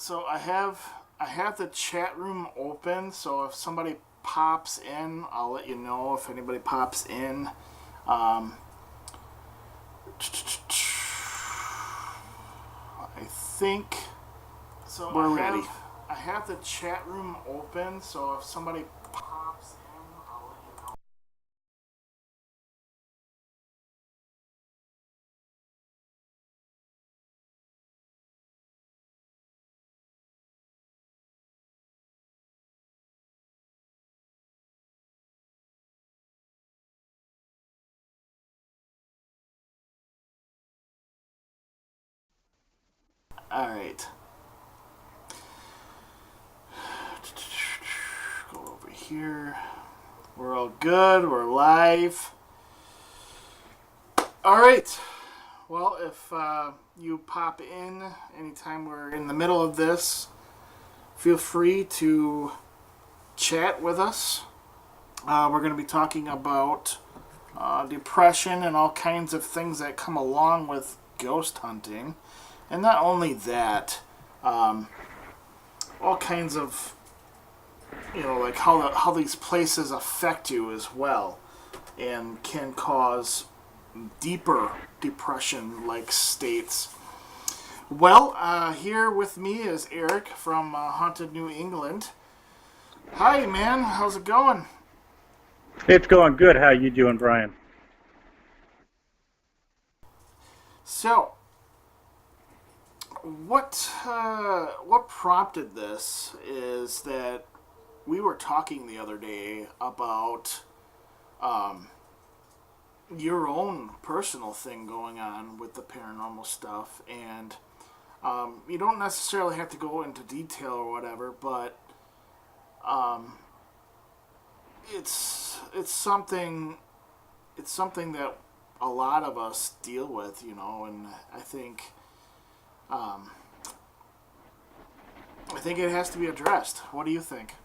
So I have the chat room open. So if somebody pops in, I'll let you know if anybody pops in. Um, I think so. We're ready. I have the chat room open. So if somebody pops in, I'll let you know. All right. Go over here. We're all good. We're live. All right. Well, if you pop in anytime we're in the middle of this, feel free to chat with us. We're going to be talking about depression and all kinds of things that come along with ghost hunting. And not only that, all kinds of, like how these places affect you as well and can cause deeper depression like states. Well, here with me is Eric from Haunted New England. Hi, man. How's it going? It's going good. How you doing, Brian? So, what prompted this is that we were talking the other day about um, your own personal thing going on with the paranormal stuff, and you don't necessarily have to go into detail or whatever, but um, it's something that a lot of us deal with, and um, I think it has to be addressed. What do you think?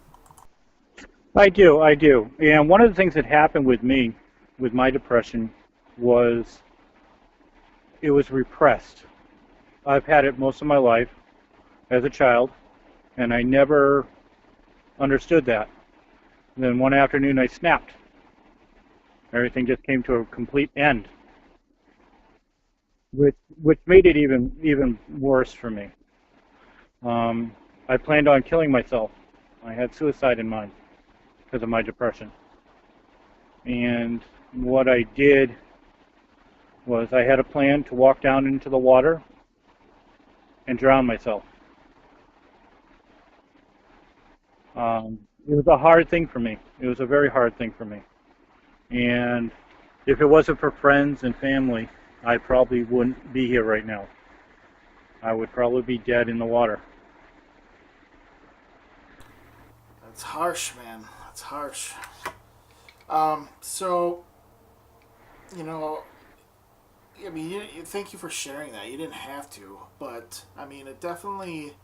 I do. And one of the things that happened with me, with my depression, was it was repressed. I've had it most of my life as a child, and I never understood that. And then one afternoon I snapped. Everything just came to a complete end, which made it even worse for me. Um, I planned on killing myself. I had suicide in mind because of my depression. And what I did was I had a plan to walk down into the water and drown myself. It was a hard thing for me. It was a very hard thing for me. And if it wasn't for friends and family, I probably wouldn't be here right now. I would probably be dead in the water. That's harsh, man. That's harsh. So, you know, I mean, thank you for sharing that. You didn't have to, but I mean, it definitely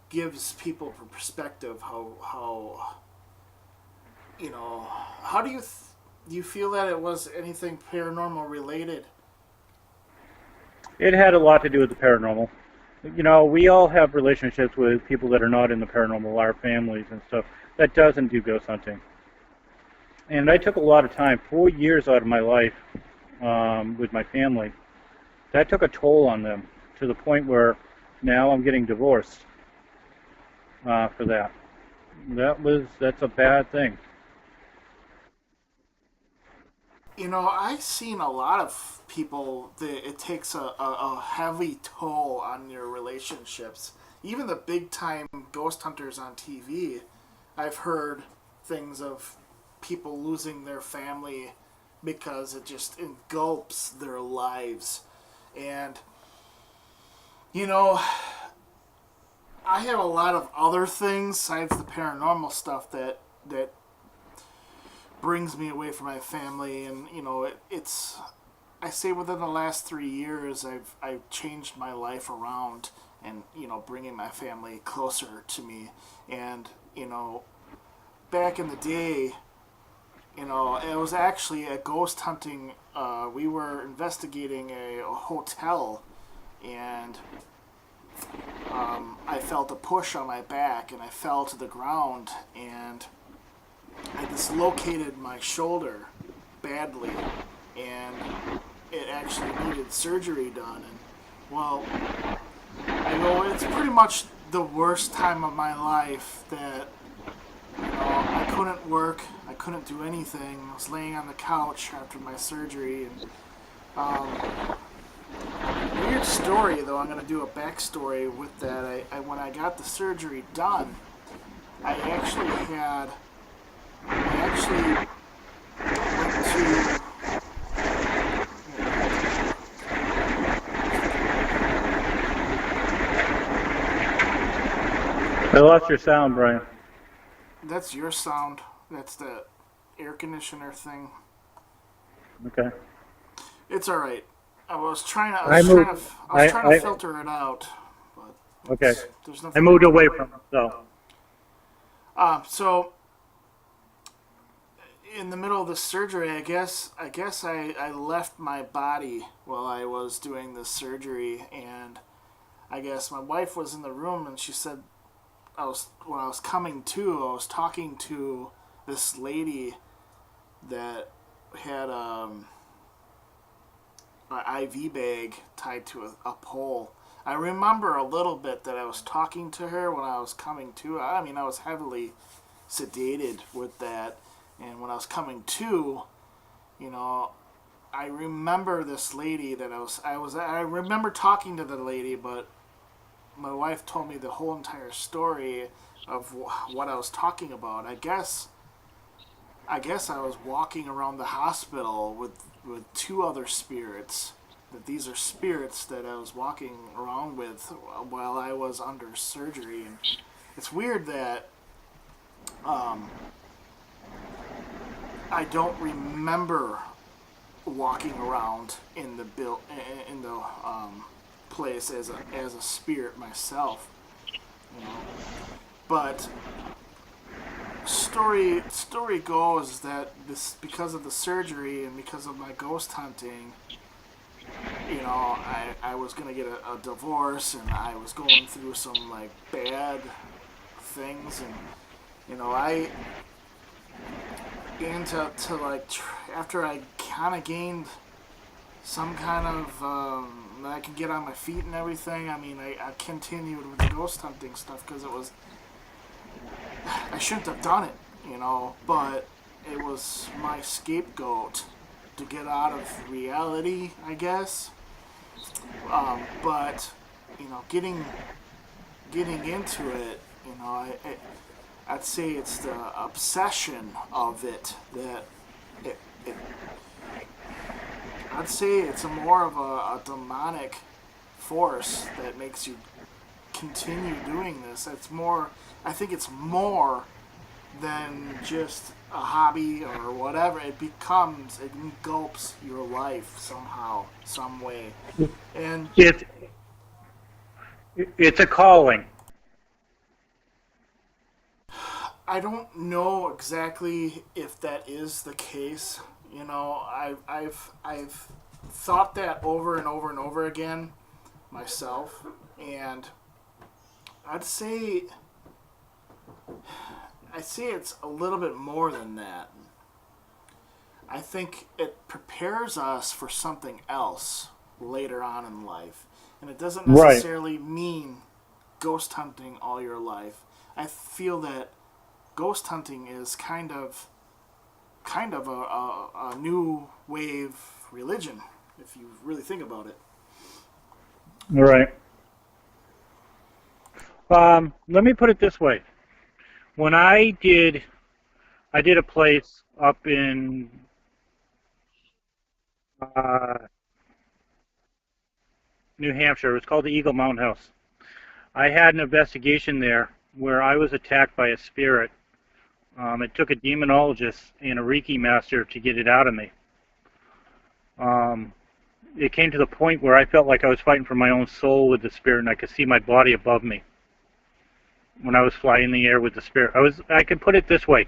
gives people perspective. How do you feel that it was anything paranormal related? It had a lot to do with the paranormal. We all have relationships with people that are not in the paranormal, our families and stuff, that doesn't do ghost hunting. And I took a lot of time, 4 years out of my life, with my family. That took a toll on them to the point where now I'm getting divorced for that. That's a bad thing. I've seen a lot of people that it takes a heavy toll on your relationships. Even the big time ghost hunters on TV, I've heard things of people losing their family because it just engulfs their lives. And, you know, I have a lot of other things besides the paranormal stuff that brings me away from my family, and it's I say within the last 3 years I've changed my life around, and bringing my family closer to me, and back in the day, it was actually a ghost hunting. We were investigating a hotel, and I felt a push on my back and I fell to the ground and I dislocated my shoulder badly and it actually needed surgery done. And well, I go, it's pretty much the worst time of my life that I couldn't work, I couldn't do anything. I was laying on the couch after my surgery, and weird story though. I'm gonna do a backstory with that. When I got the surgery done, I actually had, I actually went to. I lost your sound, Brian. That's your sound. That's the air conditioner thing. Okay. It's all right. I moved. I was trying to filter it out, but Okay. there's I nothing I moved can away do. from it, so. So in the middle of the surgery, I left my body while I was doing the surgery, and I guess my wife was in the room, and she said when I was coming to, I was talking to this lady that had an IV bag tied to a pole. I remember a little bit that I was talking to her when I was coming to. I mean, I was heavily sedated with that, and when I was coming to, you know, I remember this lady that I remember talking to the lady, but my wife told me the whole entire story of what I was talking about. I guess I was walking around the hospital with two other spirits. That these are spirits that I was walking around with while I was under surgery, and it's weird that um, I don't remember walking around in the place as a spirit myself, you know. But story goes that this because of the surgery and because of my ghost hunting, I was gonna get a divorce and I was going through some like bad things, and I began to like after I kind of gained some kind of I could get on my feet and everything. I mean, I continued with the ghost hunting stuff because it was I shouldn't have done it, but it was my scapegoat to get out of reality, I guess. But getting into it, I'd say it's the obsession of it that it I'd say it's more of a demonic force that makes you continue doing this. I think it's more than just a hobby or whatever. It engulfs your life somehow, some way. And It, it's a calling. I don't know exactly if that is the case. I've thought that over and over and over again myself, and I'd say it's a little bit more than that. I think it prepares us for something else later on in life, and it doesn't Right. necessarily mean ghost hunting all your life. I feel that ghost hunting is kind of a new wave religion, if you really think about it. Right. Let me put it this way. When I did a place up in uh, New Hampshire. It was called the Eagle Mountain House. I had an investigation there where I was attacked by a spirit. It took a demonologist and a Reiki master to get it out of me. Um, it came to the point where I felt like I was fighting for my own soul with the spirit, and I could see my body above me when I was flying in the air with the spirit. I could put it this way: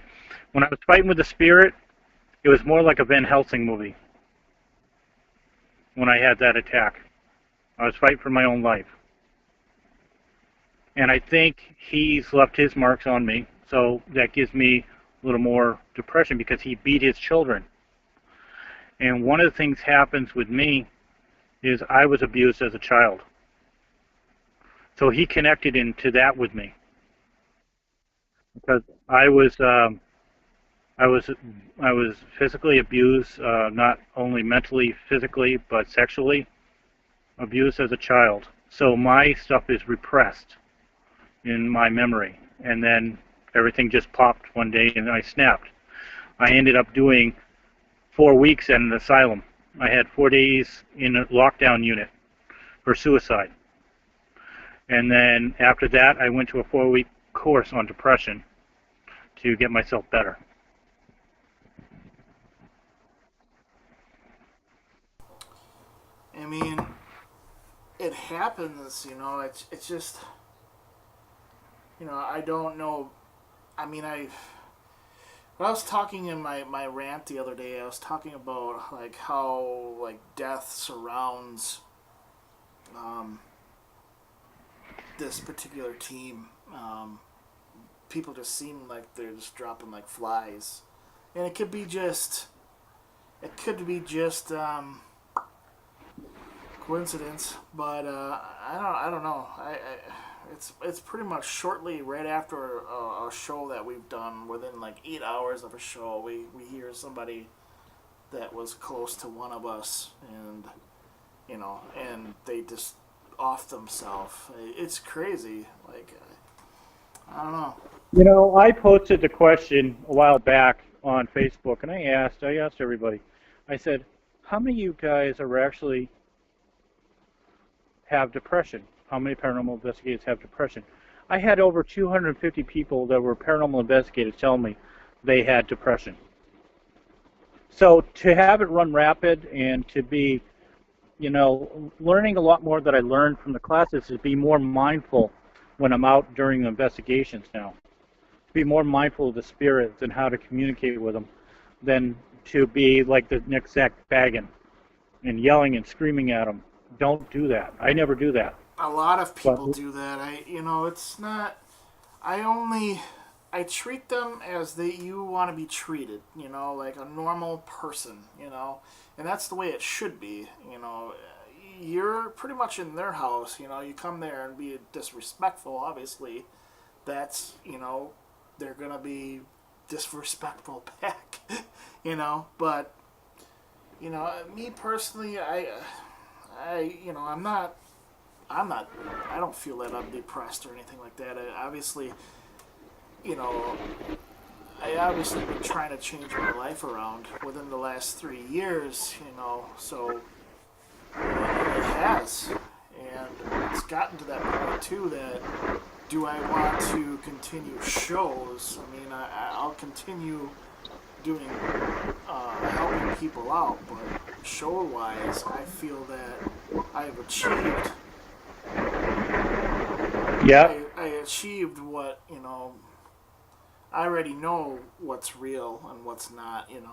when I was fighting with the spirit, it was more like a Van Helsing movie. When I had that attack, I was fighting for my own life. And I think he's left his marks on me. So that gives me a little more depression because he beat his children. And one of the things happens with me is I was abused as a child. So he connected into that with me because I was I was I was physically abused, not only mentally, physically, but sexually abused as a child. So my stuff is repressed in my memory, and then everything just popped one day, and I snapped. I ended up doing 4 weeks in an asylum. I had 4 days in a lockdown unit for suicide, and then after that, I went to a 4 week course on depression to get myself better. I mean, it happens. It's just I don't know. I mean, when I was talking in my rant the other day, I was talking about like how like death surrounds um, this particular team. People just seem like they're just dropping like flies, and it could be just coincidence, but I don't know. It's pretty much shortly right after a show that we've done. Within like 8 hours of a show, we hear somebody that was close to one of us, and they just off themselves. It's crazy. Like I don't know. I posted the question a while back on Facebook, and I asked everybody. I said, how many of you guys are actually have depression? How many paranormal investigators have depression? I had over 250 people that were paranormal investigators telling me they had depression. So to have it run rapid and to be, learning a lot more that I learned from the classes is be more mindful when I'm out during the investigations now. Be more mindful of the spirits and how to communicate with them than to be like the next Zach Baggin and yelling and screaming at them. Don't do that. I never do that. A lot of But people do that. It's not. I only. I treat them as you want to be treated. Like a normal person. And that's the way it should be. You're pretty much in their house. You come there and be disrespectful. Obviously, that's they're gonna be disrespectful back. But me personally, I'm not. I don't feel that I'm depressed or anything like that. You know, I obviously been trying to change my life around within the last 3 years. So it has, and it's gotten to that point too that do I want to continue shows? I mean, I'll continue doing helping people out, but show wise, I feel that I've achieved. yeah, I achieved what I already know what's real and what's not. And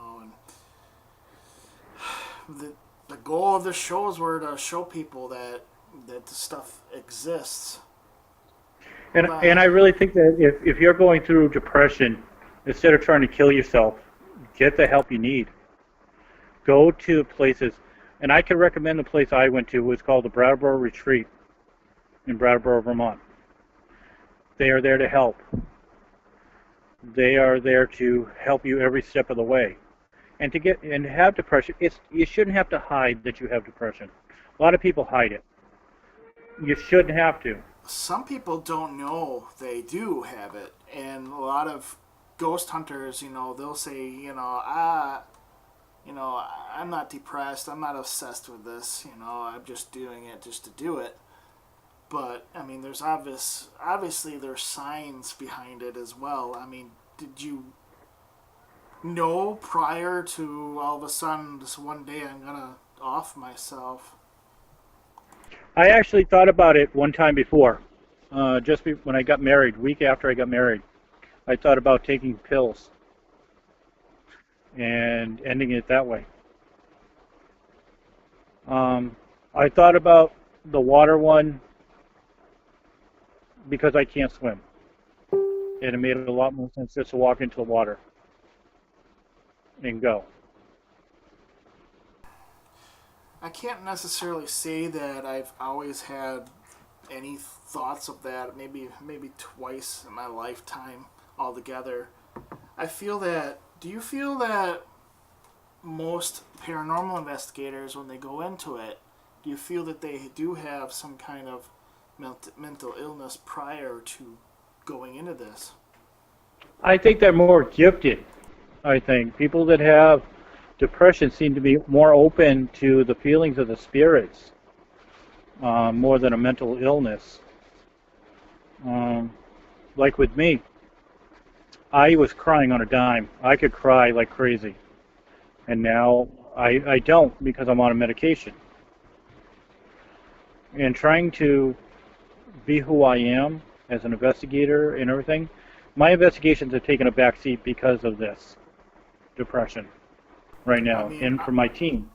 the goal of the shows were to show people that the stuff exists. and But I really think that if you're going through depression, instead of trying to kill yourself, get the help you need. Go to places, and I can recommend the place I went to. It was called the Brattleboro Retreat in Brattleboro, Vermont. They are there to help. They are there to help you every step of the way. And to have depression, you shouldn't have to hide that you have depression. A lot of people hide it. You shouldn't have to. some people don't know they do have it, and a lot of ghost hunters, they'll say, I'm not depressed. I'm not obsessed with this. I'm just doing it just to do it. But I mean, obviously there's signs behind it as well. I mean, did you know prior to all of a sudden this one day I'm gonna off myself? I actually thought about it one time before, when I got married, week after I got married. I thought about taking pills and ending it that way. I thought about the water one, because I can't swim. And it made a lot more sense just to walk into the water and go. I can't necessarily say that I've always had any thoughts of that. Maybe twice in my lifetime altogether. I feel that. Do you feel that most paranormal investigators, when they go into it, do you feel that they do have some kind of mental illness prior to going into this? I think they're more gifted. I think people that have depression seem to be more open to the feelings of the spirits more than a mental illness. Um, like with me, I was crying on a dime. I could cry like crazy. And now I don't because I'm on a medication. And trying to be who I am as an investigator and everything, my investigations have taken a back seat because of this depression right I now, mean, and for my team.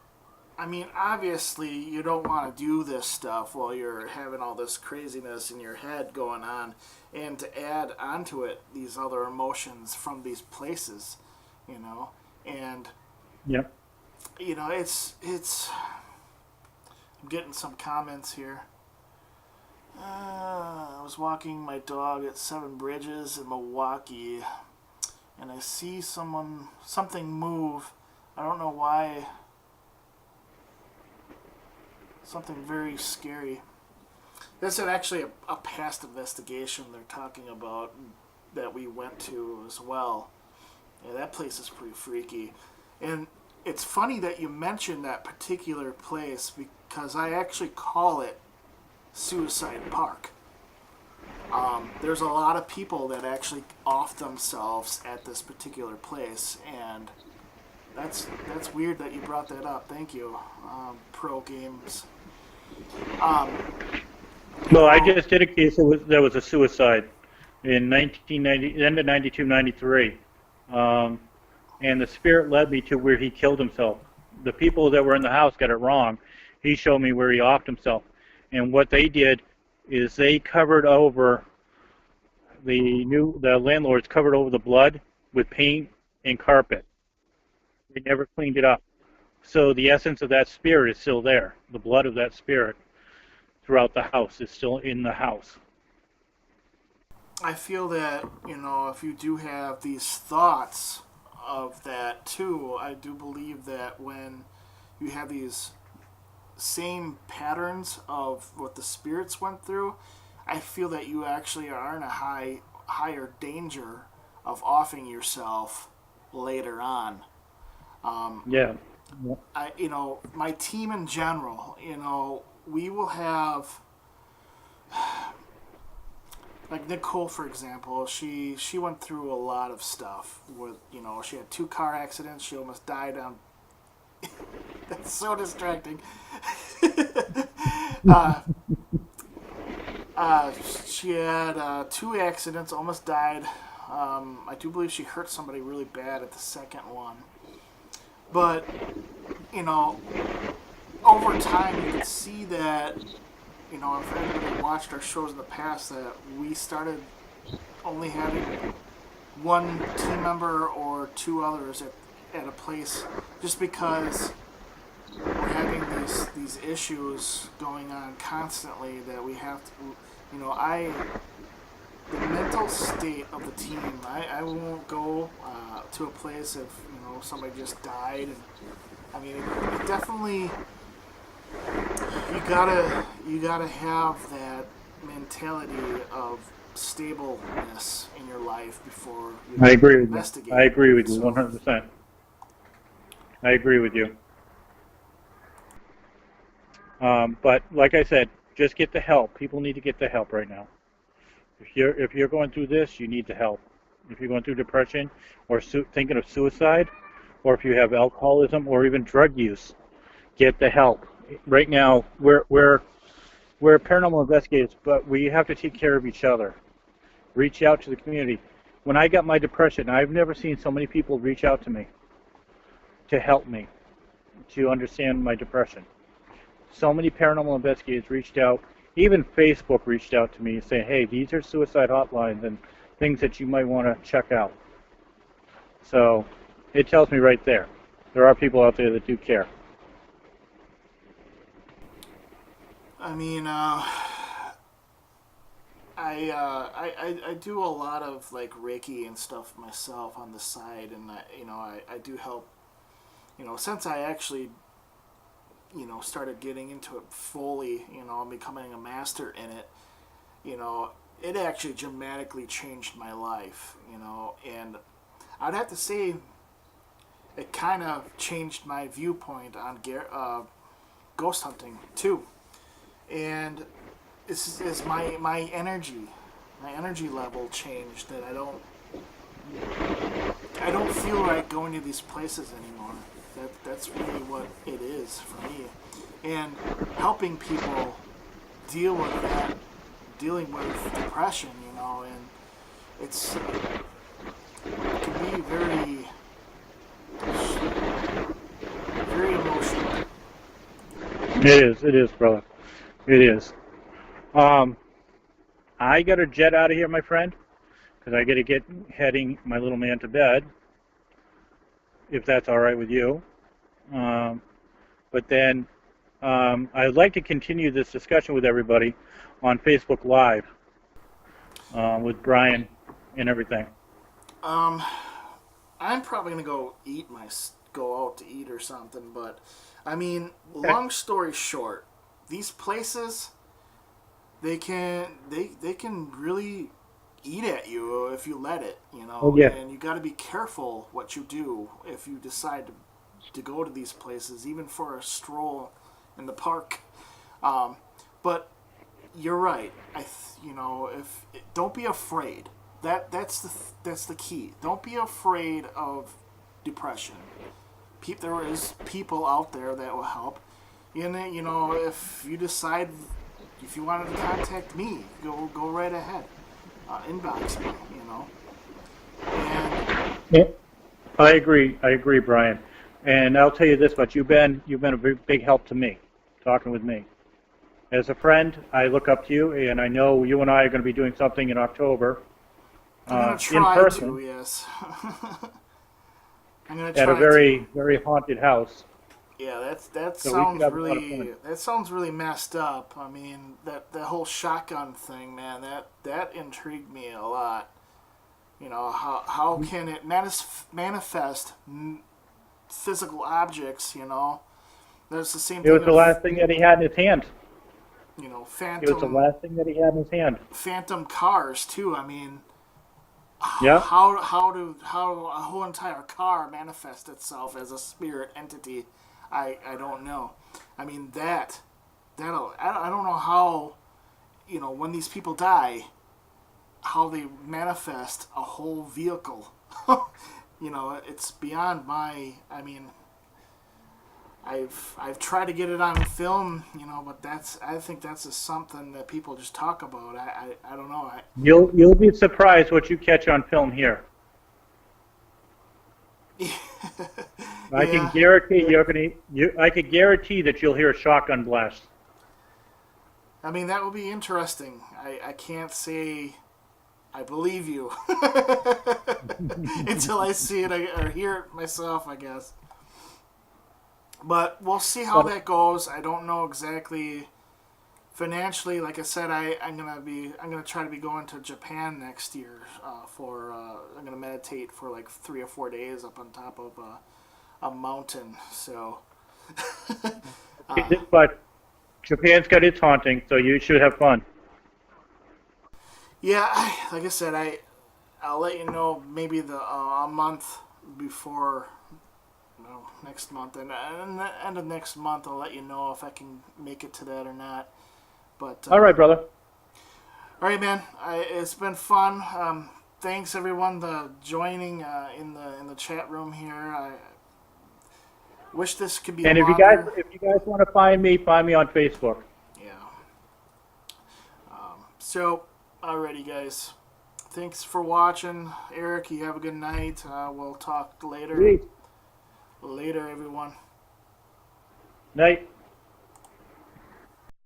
I mean, obviously, you don't want to do this stuff while you're having all this craziness in your head going on, and to add onto it these other emotions from these places, you know, and Yeah. it's. I'm getting some comments here. I was walking my dog at Seven Bridges in Milwaukee, and I see something move. I don't know why. Something very scary. This is actually a past investigation they're talking about that we went to as well. Yeah, that place is pretty freaky. And it's funny that you mentioned that particular place because I actually call it Suicide Park. There's a lot of people that actually off themselves at this particular place, and that's weird that you brought that up. Thank you, Pro Games. Um, you Well, I know, just did a case that was a suicide in 1990, end of 92, 93. Um, and the spirit led me to where he killed himself. The people that were in the house got it wrong. He showed me where he offed himself. And what they did is they covered over the landlords covered over the blood with paint and carpet. They never cleaned it up. So the essence of that spirit is still there. The blood of that spirit throughout the house is still in the house. I feel that if you do have these thoughts of that too, I do believe that when you have these same patterns of what the spirits went through, I feel that you actually are in a higher danger of offing yourself later on. Yeah. My team in general, we will have like Nicole, for example. She went through a lot of stuff with she had 2 car accidents. She almost died on. That's so distracting. uh, she had 2 accidents, almost died. I do believe she hurt somebody really bad at the second one. But, over time you can see that, if anybody watched our shows in the past, that we started only having one team member or 2 others at a place just because we're having these issues going on constantly that we have to, the mental state of the team. I won't go to a place if somebody just died, and I mean it definitely you gotta have that mentality of stableness in your life before you I agree with you. investigate. I agree with you So 100%. I agree with you. But like I said, just get the help. People need to get the help right now. If you're going through this, you need the help. If you're going through depression or thinking of suicide, or if you have alcoholism or even drug use, get the help. Right now, we're paranormal investigators, but we have to take care of each other. Reach out to the community. When I got my depression, I've never seen so many people reach out to me to help me to understand my depression. So many paranormal investigators reached out Even Facebook reached out to me saying, hey, these are suicide hotlines and things that you might want to check out. So it tells me right there. There are people out there that do care. I mean, I do a lot of like Reiki and stuff myself on the side, and I do help. Since I actually started getting into it fully, and becoming a master in it, it actually dramatically changed my life, and I'd have to say it kind of changed my viewpoint on ghost hunting too, and this is my energy level changed, that I don't feel like going to these places anymore. That's really what it is for me, and helping people deal with that, dealing with depression, and it can be very, very emotional. It is, brother. It is. Um, I got to jet out of here, my friend, because I got to get heading my little man to bed, if that's all right with you. Um, but then I'd like to continue this discussion with everybody on Facebook Live with Brian and everything. Um, I'm probably gonna go out to eat or something. But I mean, Okay. long story short, these places they can really eat at you if you let it, Oh yeah. and you got to be careful what you do if you decide to go to these places, even for a stroll in the park. But you're right. If don't be afraid. That's the key. Don't be afraid of depression. There is people out there that will help. And if you decide, if you wanted to contact me, go right ahead. Inbox me. And Yeah. I agree. I agree, Brian. And I'll tell you this much: you've been a big help to me, talking with me. As a friend, I look up to you, and I know you and I are going to be doing something in October, I'm gonna in try to. person, Yes. I'm gonna at a try to. very, very haunted house. Yeah, that So we should sounds have a lot of fun. really messed up. I mean, that whole shotgun thing, man, that intrigued me a lot. How can it manifest physical objects? There's the same It thing was the of last thing that he had in his hand. It was the phantom last thing that he had in his hand. phantom cars too. I mean, Yeah. how a whole entire car manifests itself as a spirit entity, I don't know. I mean I don't know how, when these people die, how they manifest a whole vehicle. It's beyond my. I mean, I've tried to get it on film, but I think that's just something that people just talk about. I don't know. You'll be surprised what you catch on film here. I can Yeah. guarantee you're gonna. I can guarantee that you'll hear a shotgun blast. I mean, that would be interesting. I can't say I believe you until I see it or hear it myself, I guess. But we'll see how But that goes. I don't know exactly financially. Like I said, I'm gonna try to be going to Japan next year I'm gonna meditate for like 3 or 4 days up on top of a mountain. So but Japan's got its haunting, so you should have fun. yeah, like I said, I'll let you know maybe a month before, next month, and the end of next month I'll let you know if I can make it to that or not. But All right, brother. all right, man, it's been fun. Thanks everyone joining in the chat room here. I wish this could be And longer. if you guys want to find me on Facebook. Yeah. So, alrighty, guys. Thanks for watching, Eric. You have a good night. We'll talk later. Sweet. Later, everyone. Night.